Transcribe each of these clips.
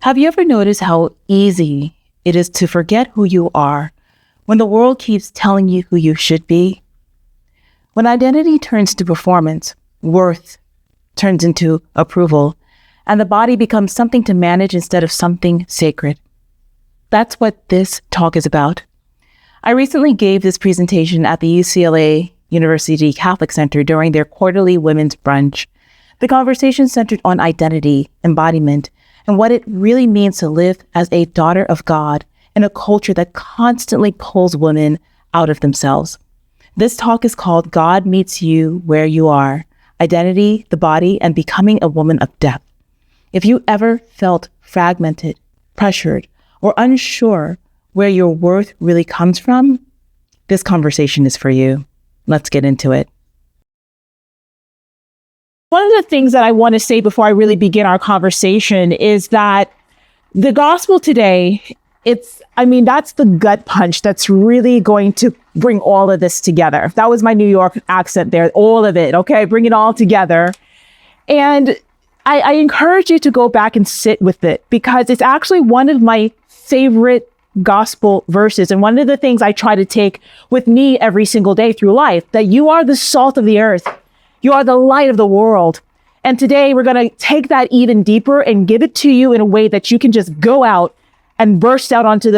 Have you ever noticed how easy it is to forget who you are when the world keeps telling you who you should be? When identity turns to performance, worth turns into approval, and the body becomes something to manage instead of something sacred. That's what this talk is about. I recently gave this presentation at the UCLA University Catholic Center during their quarterly women's brunch. The conversation centered on identity, embodiment, and what it really means to live as a daughter of God in a culture that constantly pulls women out of themselves. This talk is called God Meets You Where You Are, Identity, the Body, and Becoming a Woman of Depth. If you ever felt fragmented, pressured, or unsure where your worth really comes from, this conversation is for you. Let's get into it. One of the things that I want to say before I really begin our conversation is that the gospel today, that's the gut punch that's really going to bring all of this together. That was my New York accent there, all of it, okay? Bring it all together. And I encourage you to go back and sit with it because it's actually one of my favorite gospel verses. And one of the things I try to take with me every single day through life, that you are the salt of the earth. You are the light of the world. And today we're going to take that even deeper and give it to you in a way that you can just go out and burst out into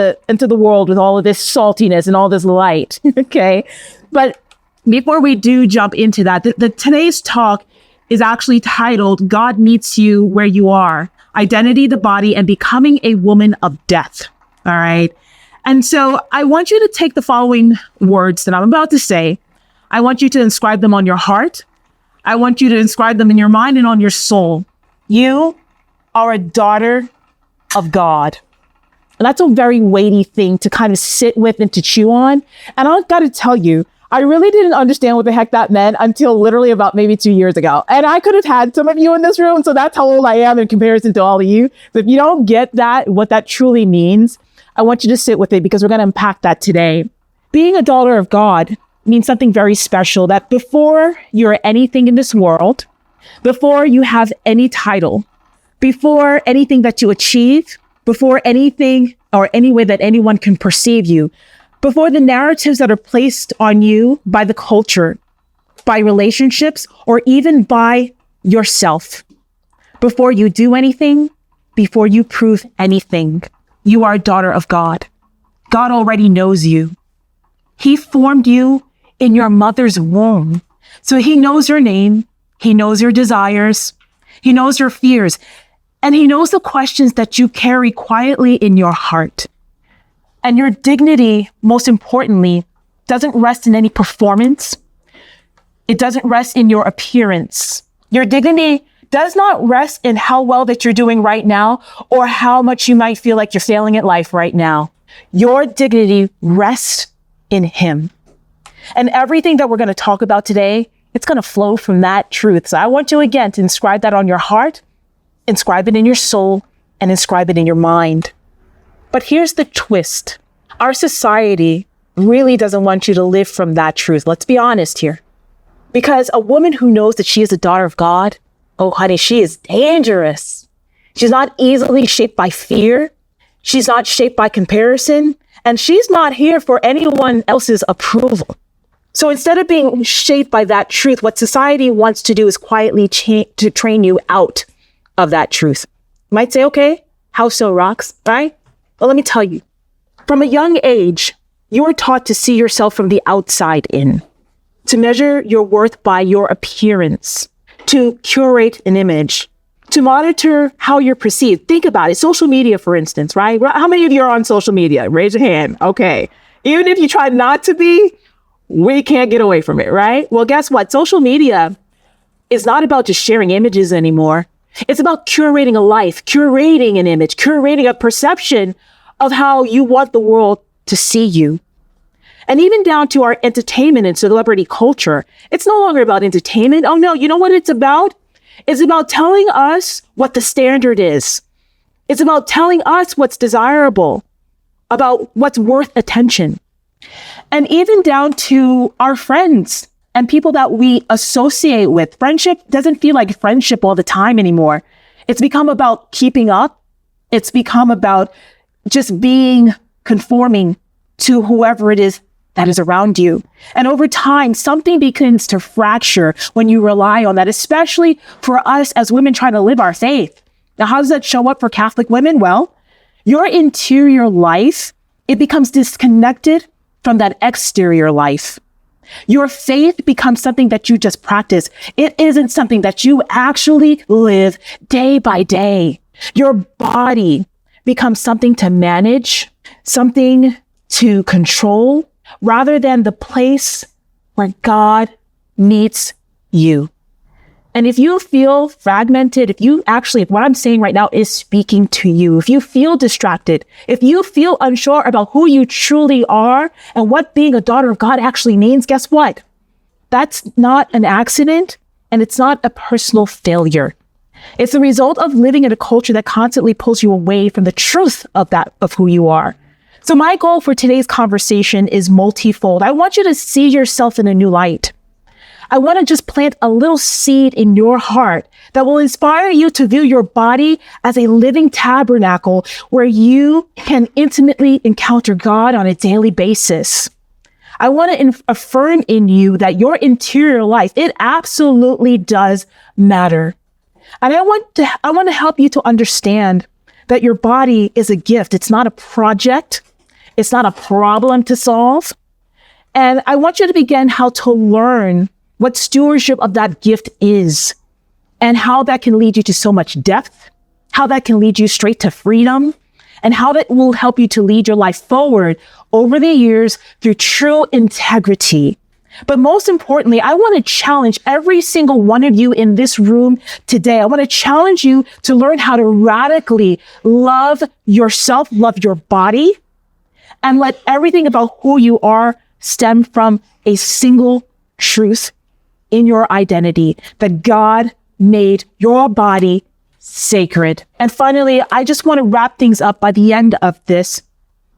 the world with all of this saltiness and all this light. Okay. But before we do jump into that, today's talk is actually titled God Meets You Where You Are, Identity, the Body, and Becoming a Woman of Depth. All right. And so I want you to take the following words that I'm about to say. I want you to inscribe them on your heart. I want you to inscribe them in your mind and on your soul. You are a daughter of God. And that's a very weighty thing to kind of sit with and to chew on. And I've got to tell you, I really didn't understand what the heck that meant until literally about maybe 2 years ago. And I could have had some of you in this room. So that's how old I am in comparison to all of you. So if you don't get that, what that truly means, I want you to sit with it because we're going to unpack that today. Being a daughter of God means something very special, that before you're anything in this world, before you have any title, before anything that you achieve, before anything or any way that anyone can perceive you, before the narratives that are placed on you by the culture, by relationships, or even by yourself, before you do anything, before you prove anything, you are a daughter of God. God already knows you. He formed you in your mother's womb. So he knows your name. He knows your desires. He knows your fears. And he knows the questions that you carry quietly in your heart. And your dignity, most importantly, doesn't rest in any performance. It doesn't rest in your appearance. Your dignity does not rest in how well that you're doing right now or how much you might feel like you're failing at life right now. Your dignity rests in him. And everything that we're going to talk about today, it's going to flow from that truth. So I want you again to inscribe that on your heart, inscribe it in your soul, and inscribe it in your mind. But here's the twist. Our society really doesn't want you to live from that truth. Let's be honest here. Because a woman who knows that she is a daughter of God, oh honey, she is dangerous. She's not easily shaped by fear. She's not shaped by comparison. And she's not here for anyone else's approval. So instead of being shaped by that truth, what society wants to do is quietly to train you out of that truth. You might say, okay, how so, Rox, right? Well, let me tell you, from a young age, you are taught to see yourself from the outside in, to measure your worth by your appearance, to curate an image, to monitor how you're perceived. Think about it. Social media, for instance, right? How many of you are on social media? Raise your hand. Okay. Even if you try not to be, we can't get away from it, right? Well, guess what? Social media is not about just sharing images anymore. It's about curating a life, curating an image, curating a perception of how you want the world to see you. And even down to our entertainment and celebrity culture, it's no longer about entertainment. Oh no, you know what it's about? It's about telling us what the standard is. It's about telling us what's desirable, about what's worth attention. And even down to our friends and people that we associate with. Friendship doesn't feel like friendship all the time anymore. It's become about keeping up, It's become about just conforming to whoever it is that is around you. And over time, something begins to fracture when you rely on that, especially for us as women trying to live our faith. Now, how does that show up for Catholic women? Well, your interior life, it becomes disconnected from that exterior life. Your faith becomes something that you just practice. It isn't something that you actually live day by day. Your body becomes something to manage, something to control, rather than the place where God meets you. And if you feel fragmented, if what I'm saying right now is speaking to you, if you feel distracted, if you feel unsure about who you truly are and what being a daughter of God actually means, guess what? That's not an accident, and it's not a personal failure. It's the result of living in a culture that constantly pulls you away from the truth of who you are. So my goal for today's conversation is multifold. I want you to see yourself in a new light. I want to just plant a little seed in your heart that will inspire you to view your body as a living tabernacle where you can intimately encounter God on a daily basis. I want to affirm in you that your interior life, it absolutely does matter. And I want to help you to understand that your body is a gift. It's not a project. It's not a problem to solve. And I want you to begin how to learn what stewardship of that gift is and how that can lead you to so much depth, how that can lead you straight to freedom, and how that will help you to lead your life forward over the years through true integrity. But most importantly, I want to challenge every single one of you in this room today. I want to challenge you to learn how to radically love yourself, love your body, and let everything about who you are stem from a single truth in your identity, that God made your body sacred. And finally, I just want to wrap things up by the end of this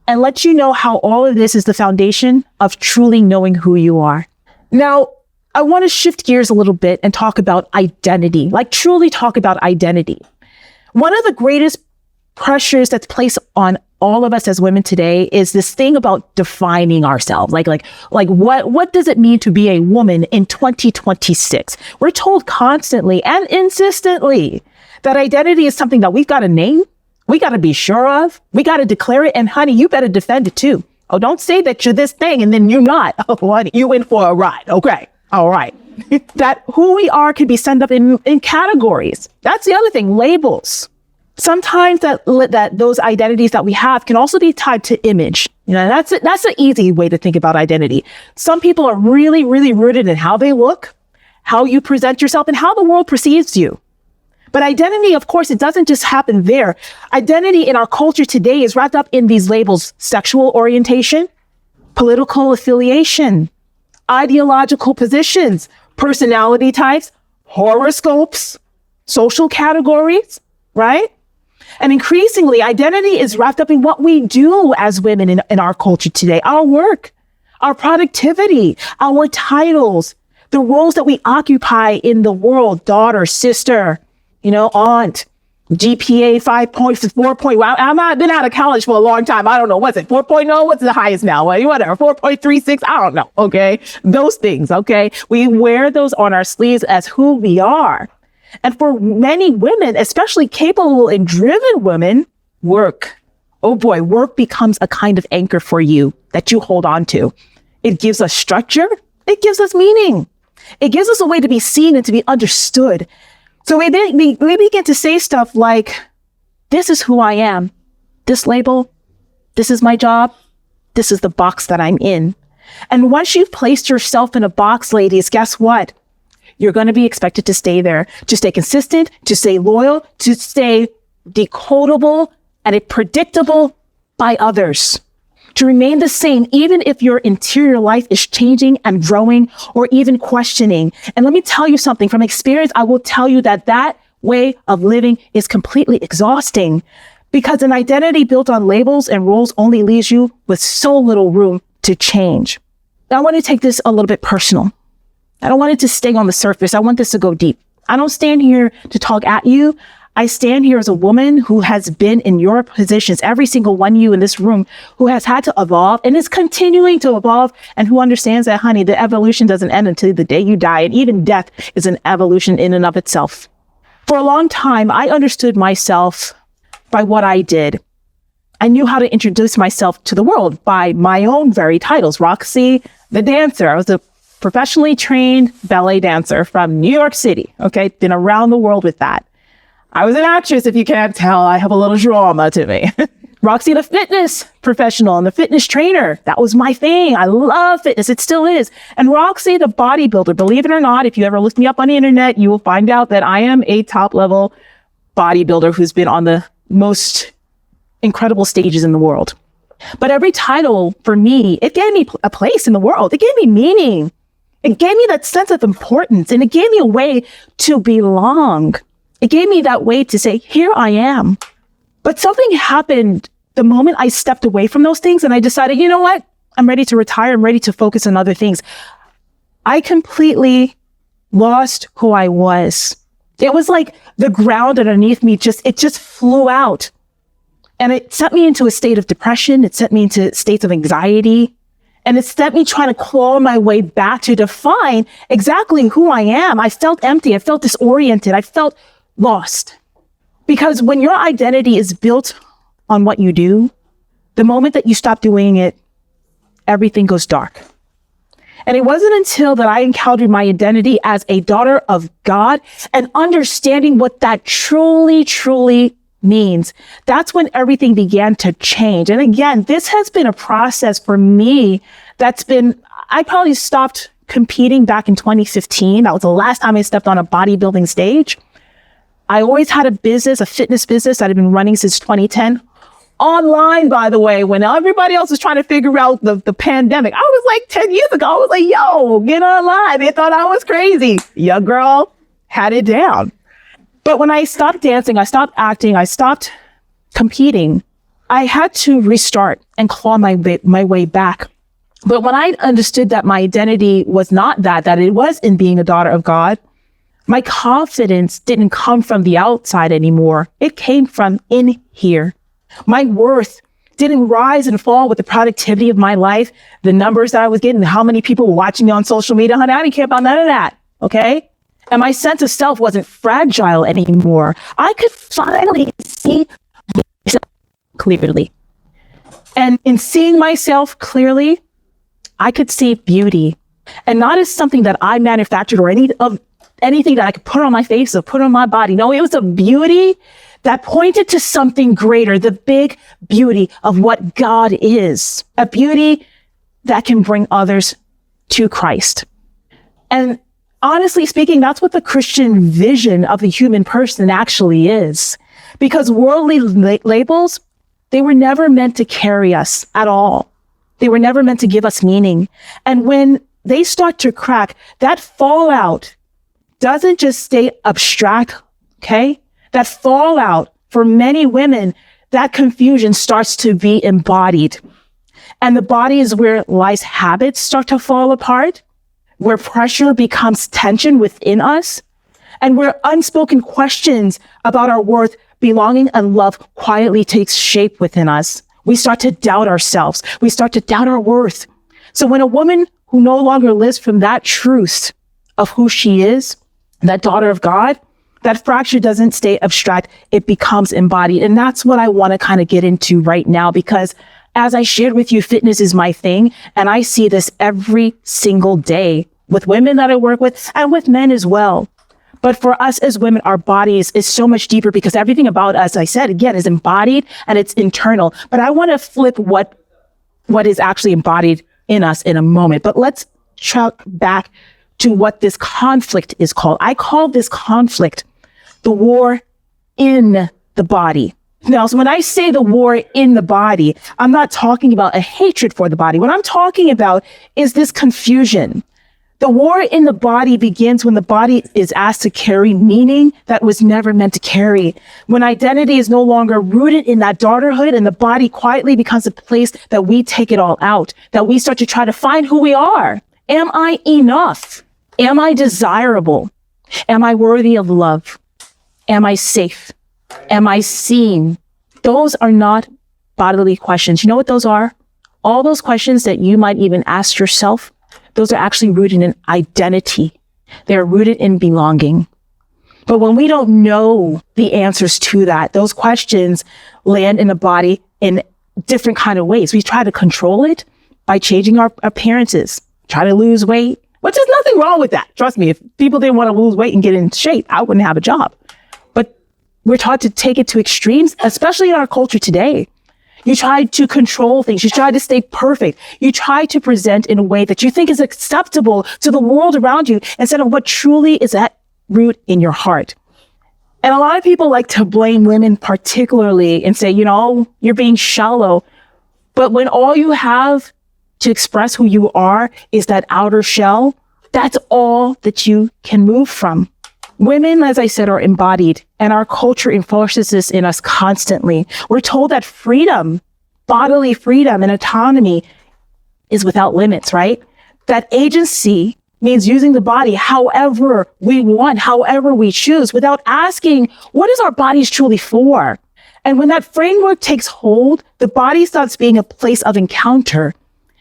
and let you know how all of this is the foundation of truly knowing who you are. Now, I want to shift gears a little bit and talk about identity, like truly talk about identity. One of the greatest pressures that's placed on all of us as women today is this thing about defining ourselves. Like what does it mean to be a woman in 2026? We're told constantly and insistently that identity is something that we've got to name. We got to be sure of. We got to declare it. And honey, you better defend it too. Oh, don't say that you're this thing and then you're not. Oh, honey, you in for a ride. Okay. All right. That who we are can be summed up in categories. That's the other thing, labels. Sometimes that those identities that we have can also be tied to image. You know, that's an easy way to think about identity. Some people are really, really rooted in how they look, how you present yourself, and how the world perceives you. But identity, of course, it doesn't just happen there. Identity in our culture today is wrapped up in these labels: sexual orientation, political affiliation, ideological positions, personality types, horoscopes, social categories, right? And increasingly, identity is wrapped up in what we do as women in our culture today: our work, our productivity, our titles, the roles that we occupy in the world: daughter, sister, aunt, GPA 5.4. Well, I've been out of college for a long time. I don't know. What's it? 4.0? What's the highest now? Whatever. 4.36? I don't know. Okay. Those things. Okay. We wear those on our sleeves as who we are. And for many women, especially capable and driven women, work. Oh boy, work becomes a kind of anchor for you that you hold on to. It gives us structure. It gives us meaning. It gives us a way to be seen and to be understood. So we begin to say stuff like, this is who I am. This label, this is my job. This is the box that I'm in. And once you've placed yourself in a box, ladies, guess what? You're going to be expected to stay there, to stay consistent, to stay loyal, to stay decodable and predictable by others, to remain the same, even if your interior life is changing and growing or even questioning. And let me tell you something from experience. I will tell you that way of living is completely exhausting, because an identity built on labels and roles only leaves you with so little room to change. Now, I want to take this a little bit personal. I don't want it to stay on the surface. I want this to go deep. I don't stand here to talk at you. I stand here as a woman who has been in your positions, every single one of you in this room, who has had to evolve and is continuing to evolve, and who understands that, honey, the evolution doesn't end until the day you die. And even death is an evolution in and of itself. For a long time, I understood myself by what I did. I knew how to introduce myself to the world by my own very titles. Roxy, the dancer. I was a professionally trained ballet dancer from New York City. Okay. Been around the world with that. I was an actress. If you can't tell, I have a little drama to me. Roxy, the fitness professional and the fitness trainer. That was my thing. I love fitness. It still is. And Roxy, the bodybuilder. Believe it or not, if you ever look me up on the internet, you will find out that I am a top level bodybuilder who's been on the most incredible stages in the world. But every title for me, it gave me a place in the world. It gave me meaning. It gave me that sense of importance, and it gave me a way to belong. It gave me that way to say, here I am. But something happened the moment I stepped away from those things and I decided, you know what? I'm ready to retire. I'm ready to focus on other things. I completely lost who I was. It was like the ground underneath me it just flew out. And it sent me into a state of depression. It sent me into states of anxiety. And it sent me trying to claw my way back to define exactly who I am. I felt empty. I felt disoriented. I felt lost. Because when your identity is built on what you do, the moment that you stop doing it, everything goes dark. And it wasn't until that I encountered my identity as a daughter of God and understanding what that truly, truly means. That's when everything began to change. And again, this has been a process for me I probably stopped competing back in 2015. That was the last time I stepped on a bodybuilding stage. I always had a fitness business that I've been running since 2010. Online, by the way, when everybody else was trying to figure out the pandemic. I was like 10 years ago, I was like, yo, get online. They thought I was crazy. Your girl had it down. But when I stopped dancing, I stopped acting, I stopped competing, I had to restart and claw my way back. But when I understood that my identity was not that it was in being a daughter of God, my confidence didn't come from the outside anymore. It came from in here. My worth didn't rise and fall with the productivity of my life, the numbers that I was getting, how many people were watching me on social media. Honey, I didn't care about none of that. Okay. And my sense of self wasn't fragile anymore. I could finally see myself clearly. And in seeing myself clearly, I could see beauty. And not as something that I manufactured or anything that I could put on my face or put on my body. No, it was a beauty that pointed to something greater, the big beauty of what God is. A beauty that can bring others to Christ. And honestly speaking, that's what the Christian vision of the human person actually is. Because worldly labels, they were never meant to carry us at all. They were never meant to give us meaning. And when they start to crack, that fallout doesn't just stay abstract, okay? That fallout for many women, that confusion starts to be embodied. And the body is where life's habits start to fall apart, where pressure becomes tension within us, and where unspoken questions about our worth, belonging, and love quietly takes shape within us. We start to doubt ourselves. We start to doubt our worth. So when a woman who no longer lives from that truth of who she is, that daughter of God, that fracture doesn't stay abstract. It becomes embodied. And that's what I want to kind of get into right now, because as I shared with you, fitness is my thing. And I see this every single day with women that I work with and with men as well. But for us as women, our bodies is so much deeper because everything about us, I said, again, is embodied and it's internal. But I want to flip what is actually embodied in us in a moment. But let's truck back to what this conflict is called. I call this conflict the war in the body. Now, so when I say the war in the body, I'm not talking about a hatred for the body. What I'm talking about is this confusion. The war in the body begins when the body is asked to carry meaning that was never meant to carry. When identity is no longer rooted in that daughterhood and the body quietly becomes a place that we take it all out, that we start to try to find who we are. Am I enough? Am I desirable? Am I worthy of love? Am I safe? Am I seen? Those are not bodily questions. You know what those are? All those questions that you might even ask yourself, those are actually rooted in identity. They're rooted in belonging. But when we don't know the answers to that, those questions land in the body in different kind of ways. We try to control it by changing our appearances, try to lose weight, which is nothing wrong with that. Trust me, if people didn't want to lose weight and get in shape, I wouldn't have a job. But we're taught to take it to extremes, especially in our culture today. You try to control things. You try to stay perfect. You try to present in a way that you think is acceptable to the world around you instead of what truly is at root in your heart. And a lot of people like to blame women particularly and say, you're being shallow. But when all you have to express who you are is that outer shell, that's all that you can move from. Women, as I said, are embodied, and our culture enforces this in us constantly. We're told that freedom, bodily freedom and autonomy is without limits, right? That agency means using the body however we want, however we choose, without asking, what is our bodies truly for? And when that framework takes hold, the body starts being a place of encounter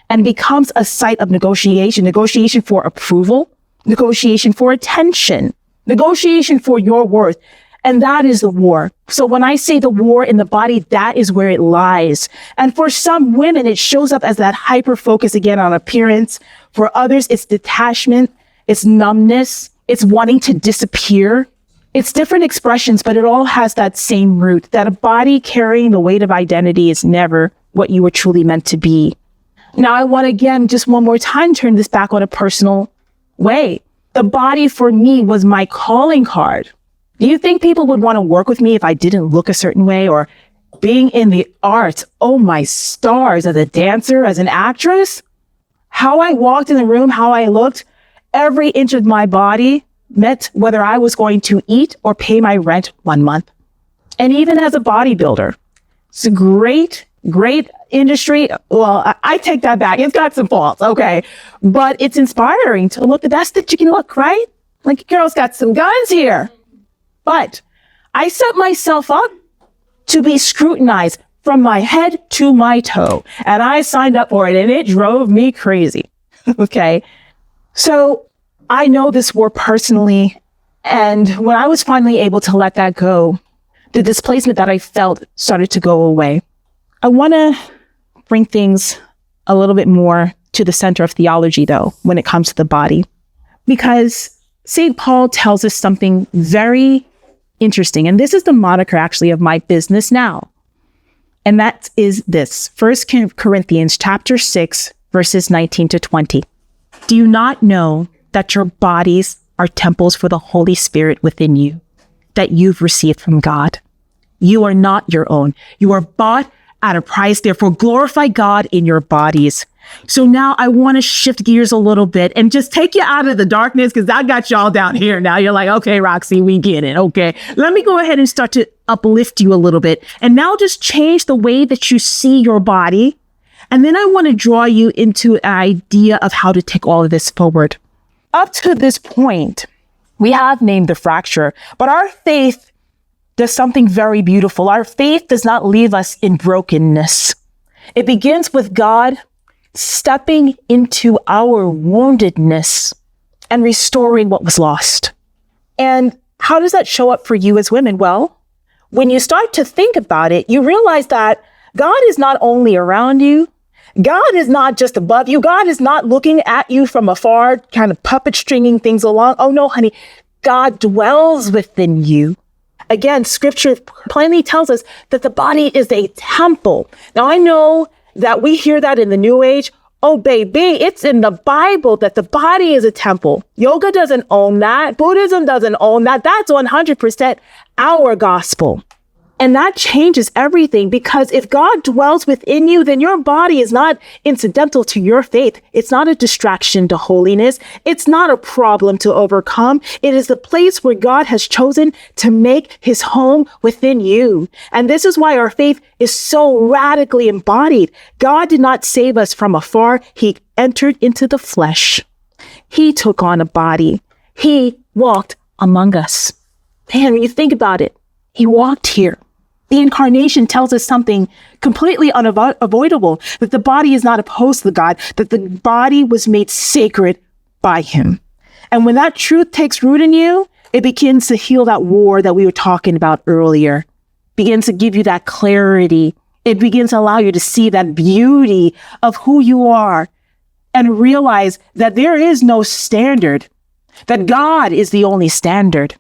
and becomes a site of negotiation for approval, negotiation for attention, negotiation for your worth. And that is the war. So when I say the war in the body, that is where it lies. And for some women, it shows up as that hyper focus again on appearance. For others, it's detachment, it's numbness, it's wanting to disappear. It's different expressions, but it all has that same root, that a body carrying the weight of identity is never what you were truly meant to be. Now, I want to, again, just one more time, turn this back on a personal way. The body for me was my calling card. Do you think people would want to work with me if I didn't look a certain way? Or being in the arts, oh my stars, as a dancer, as an actress, how I walked in the room, how I looked, every inch of my body meant whether I was going to eat or pay my rent 1 month. And even as a bodybuilder, it's a great industry. Well, I take that back. It's got some faults, okay? But it's inspiring to look the best that you can look, right? Like, girl's got some guns here. But I set myself up to be scrutinized from my head to my toe. And I signed up for it, and it drove me crazy, okay? So I know this war personally. And when I was finally able to let that go, the displacement that I felt started to go away. I want to bring things a little bit more to the center of theology, though, when it comes to the body, because St. Paul tells us something very interesting. And this is the moniker, actually, of my business now. And that is this, 1 Corinthians chapter 6, verses 19 to 20. Do you not know that your bodies are temples for the Holy Spirit within you, that you've received from God? You are not your own. You are bought at a price. Therefore, glorify God in your bodies. So now I want to shift gears a little bit and just take you out of the darkness, because I got y'all down here. Now you're like, okay, Roxy, we get it. Okay, let me go ahead and start to uplift you a little bit. And now just change the way that you see your body. And then I want to draw you into an idea of how to take all of this forward. Up to this point, we have named the fracture, but our faith does something very beautiful. Our faith does not leave us in brokenness. It begins with God stepping into our woundedness and restoring what was lost. And how does that show up for you as women? Well, when you start to think about it, you realize that God is not only around you, God is not just above you. God is not looking at you from afar, kind of puppet stringing things along. Oh no, honey, God dwells within you. Again, scripture plainly tells us that the body is a temple. Now, I know that we hear that in the New Age. Oh, baby, it's in the Bible that the body is a temple. Yoga doesn't own that. Buddhism doesn't own that. That's 100% our gospel. And that changes everything, because if God dwells within you, then your body is not incidental to your faith. It's not a distraction to holiness. It's not a problem to overcome. It is the place where God has chosen to make his home within you. And this is why our faith is so radically embodied. God did not save us from afar. He entered into the flesh. He took on a body. He walked among us. Man, when you think about it, He walked here. The Incarnation tells us something completely unavoidable, that the body is not opposed to God, that the body was made sacred by him. And when that truth takes root in you, it begins to heal that war that we were talking about earlier, begins to give you that clarity. It begins to allow you to see that beauty of who you are and realize that there is no standard, that God is the only standard.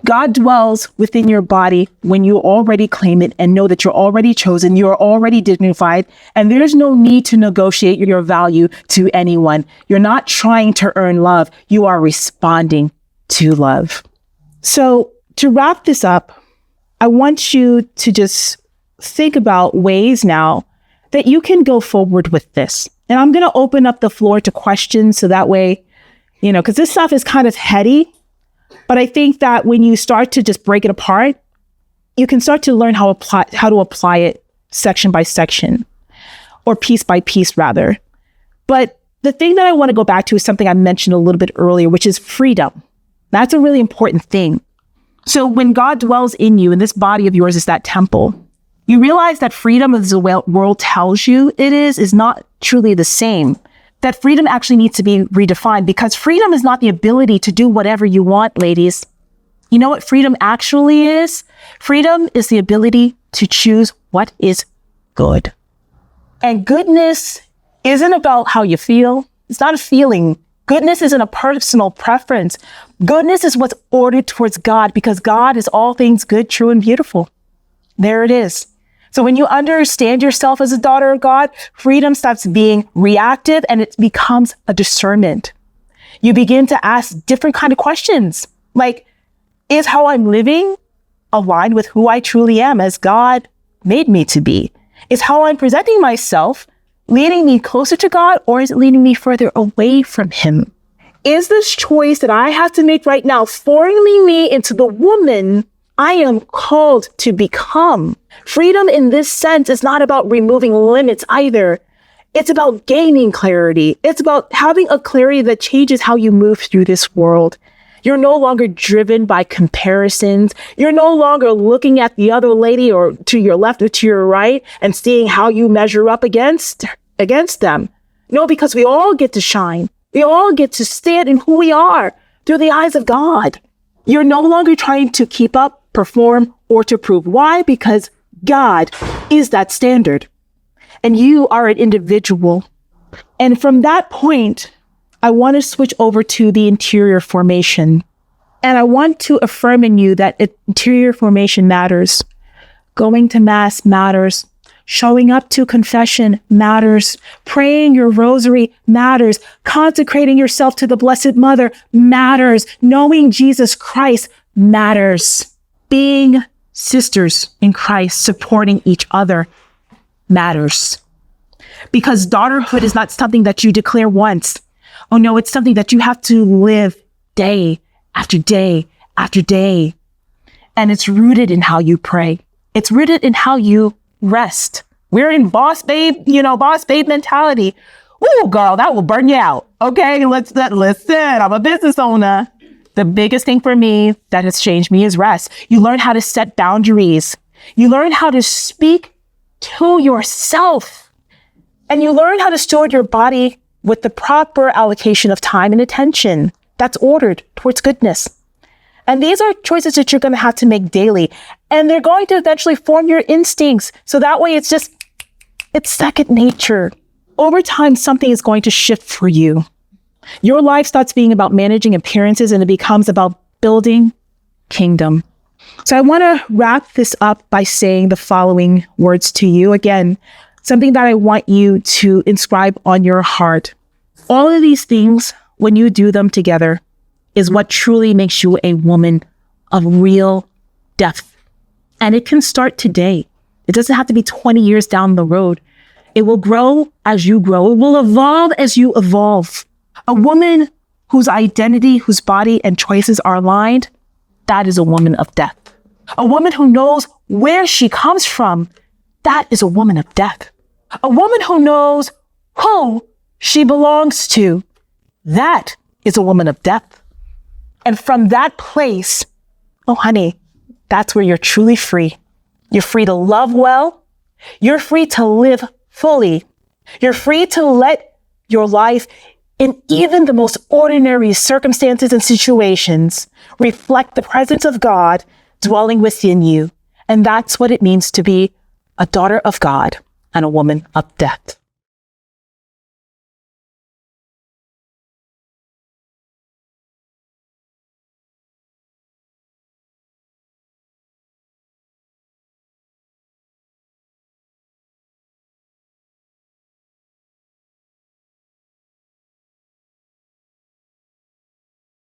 God dwells within your body when you already claim it and know that you're already chosen, you're already dignified, and there's no need to negotiate your value to anyone. You're not trying to earn love. You are responding to love. So to wrap this up, I want you to just think about ways now that you can go forward with this. And I'm going to open up the floor to questions so that way, because this stuff is kind of heady. But I think that when you start to just break it apart, you can start to learn how to apply it section by section, or piece by piece rather. But the thing that I want to go back to is something I mentioned a little bit earlier, which is freedom. That's a really important thing. So when God dwells in you, and this body of yours is that temple, you realize that freedom, as the world tells you it is not truly the same. That freedom actually needs to be redefined, because freedom is not the ability to do whatever you want, ladies. You know what freedom actually is? Freedom is the ability to choose what is good. And goodness isn't about how you feel. It's not a feeling. Goodness isn't a personal preference. Goodness is what's ordered towards God, because God is all things good, true, and beautiful. There it is. So when you understand yourself as a daughter of God, freedom stops being reactive and it becomes a discernment. You begin to ask different kind of questions, like, is how I'm living aligned with who I truly am as God made me to be? Is how I'm presenting myself leading me closer to God, or is it leading me further away from him? Is this choice that I have to make right now forming me into the woman I am called to become? Freedom in this sense is not about removing limits either. It's about gaining clarity. It's about having a clarity that changes how you move through this world. You're no longer driven by comparisons. You're no longer looking at the other lady or to your left or to your right and seeing how you measure up against them. No, because we all get to shine. We all get to stand in who we are through the eyes of God. You're no longer trying to keep up, perform, or to prove. Why? Because God is that standard, and you are an individual. And from that point, I want to switch over to the interior formation. And I want to affirm in you that interior formation matters. Going to mass matters. Showing up to confession matters. Praying your rosary matters. Consecrating yourself to the Blessed Mother matters. Knowing Jesus Christ matters. Being sisters in Christ, supporting each other matters. Because daughterhood is not something that you declare once. Oh no, it's something that you have to live day after day after day. And it's rooted in how you pray. It's rooted in how you rest. We're in boss babe mentality. Ooh, girl, that will burn you out. Okay, listen, I'm a business owner. The biggest thing for me that has changed me is rest. You learn how to set boundaries. You learn how to speak to yourself. And you learn how to steward your body with the proper allocation of time and attention that's ordered towards goodness. And these are choices that you're going to have to make daily. And they're going to eventually form your instincts. So that way it's second nature. Over time, something is going to shift for you. Your life starts being about managing appearances, and it becomes about building kingdom. So I want to wrap this up by saying the following words to you. Again, something that I want you to inscribe on your heart. All of these things, when you do them together, is what truly makes you a woman of real depth. And it can start today. It doesn't have to be 20 years down the road. It will grow as you grow. It will evolve as you evolve. A woman whose identity, whose body and choices are aligned, that is a woman of depth. A woman who knows where she comes from, that is a woman of depth. A woman who knows who she belongs to, that is a woman of depth. And from that place, oh honey, that's where you're truly free. You're free to love well. You're free to live fully. You're free to let your life, in even the most ordinary circumstances and situations, reflect the presence of God dwelling within you. And that's what it means to be a daughter of God and a woman of depth.